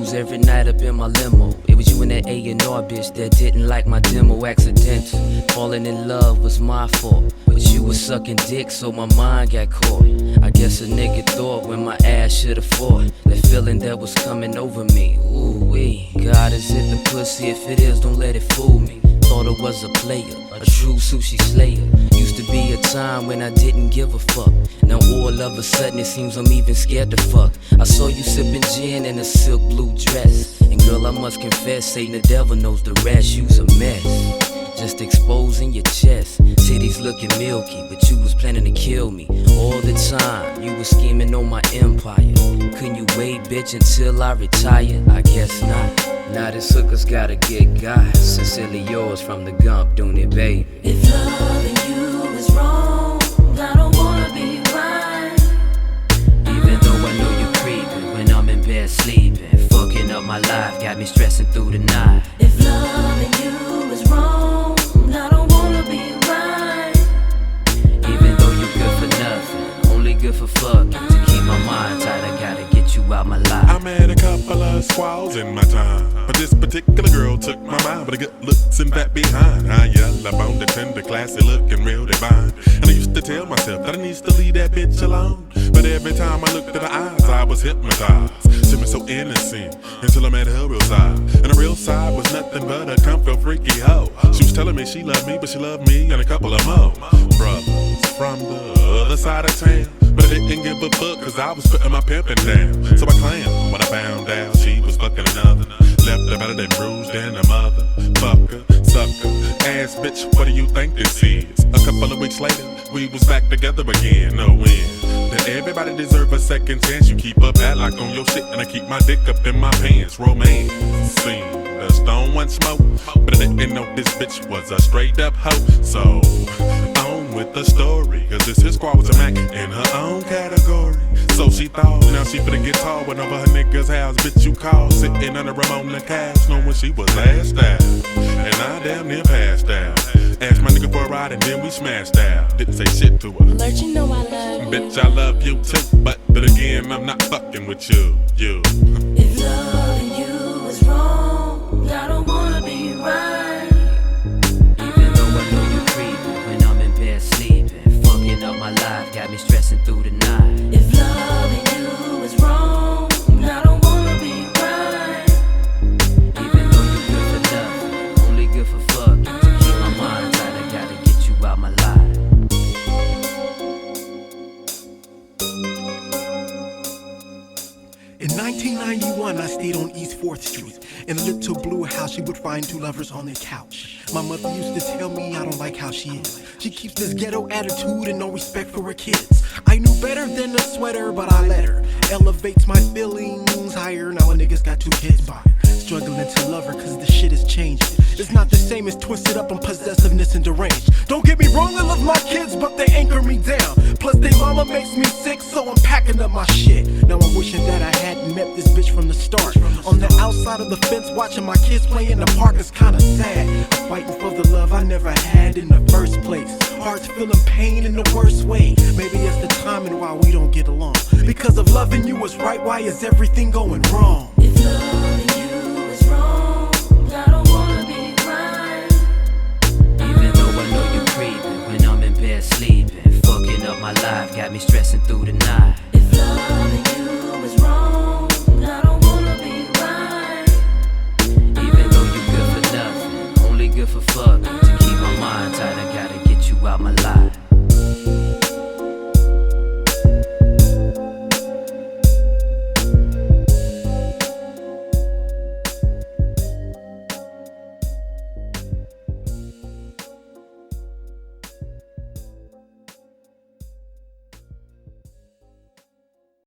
cruise every night up in my limo. It was you and that A&R bitch that didn't like my demo. Accidental, falling in love was my fault, but you was sucking dick so my mind got caught. I guess a nigga thought when my ass should've fought. That feeling that was coming over me, ooh-wee. God, is it the pussy? If it is, don't let it fool me. Thought it was a player, a true sushi slayer. Used to be a time when I didn't give a fuck. Now all of a sudden it seems I'm even scared to fuck. I saw you sipping gin in a silk blue dress, and girl, I must confess, Satan the devil knows the rest. You's a mess, just exposing your chest. Titties looking milky, but you was planning to kill me. All the time, you was scheming on my empire. Couldn't you wait, bitch, until I retire? I guess not. Now this hooker's gotta get got. Sincerely yours from the Gump, doing it, babe. If loving you is wrong, I don't wanna be right. Even though I know you're creeping when I'm in bed sleeping. Fucking up my life, got me stressing through the night. If loving you is wrong, I don't wanna be right. Even though you're good for nothing, only good for fucking. To keep my mind tight, I gotta get you out my life. I met a couple of squalls in my time, but this particular girl took my mind with the good looks and fat behind. High yellow bone, the tender, classy looking real divine. And I used to tell myself that I needs to leave that bitch alone, but every time I looked at her eyes, I was hypnotized. She was so innocent until I met her real side, and the real side was nothing but a comfort freaky hoe. She was telling me she loved me, but she loved me and a couple of more brothers from the other side of town. But I didn't give a fuck, cause I was putting my pimpin' down. So I claimed when I found out she was fucking another. Left her better than bruised and a mother. Fucker, sucker, ass bitch, what do you think this is? A couple of weeks later, we was back together again, no win. That everybody deserve a second chance. You keep a padlock on your shit and I keep my dick up in my pants. Romance scene, the stone one smoke, but I didn't know this bitch was a straight up hoe. So on with the story, cause this his squad was a Mac in her own category. So she thought, now she finna get tall went over her nigga's house. Bitch, you call, sitting under a on the couch, knowing she was last out, and I damn near passed out. Asked my nigga for a ride and then we smashed out. Didn't say shit to her. Lord, you know I love you. Bitch, I love you too, but then again, I'm not fucking with you. If loving you is wrong, I don't wanna be right. Even though I know you're creeping when I'm in bed sleeping. Fucking up my life, got me stressing through the night. If loving you is wrong, I don't wanna be right. Even though you're good for nothing, only good for fucking. To keep my mind tight, I gotta get you out my life. In 1991, I stayed on East 4th Street. In a little blue house, she would find two lovers on their couch. My mother used to tell me I don't like how she is. She keeps this ghetto attitude and no respect for her kids. I knew better than a sweater, but I let her. Elevates my feelings higher, now a nigga's got 2 kids by her. Struggling to love her cause the shit is changing. It's not the same as twisted up on possessiveness and deranged. Don't get me wrong, I love my kids, but they anchor me down. Plus they mama makes me sick, so I'm packing up my shit. Now I'm wishing that I hadn't met this bitch from the start. On the outside of the fence, watching my kids play in the park is kinda sad. I'm fighting for the love I never had in the first place. Heart's feeling pain in the worst way. Maybe it's the timing why we don't get along. Because of loving you is right, why is everything going wrong? If loving you is wrong, I don't wanna be right. Even though I know you're creeping when I'm in bed sleeping. Fucking up my life, got me stressing through the night. If loving you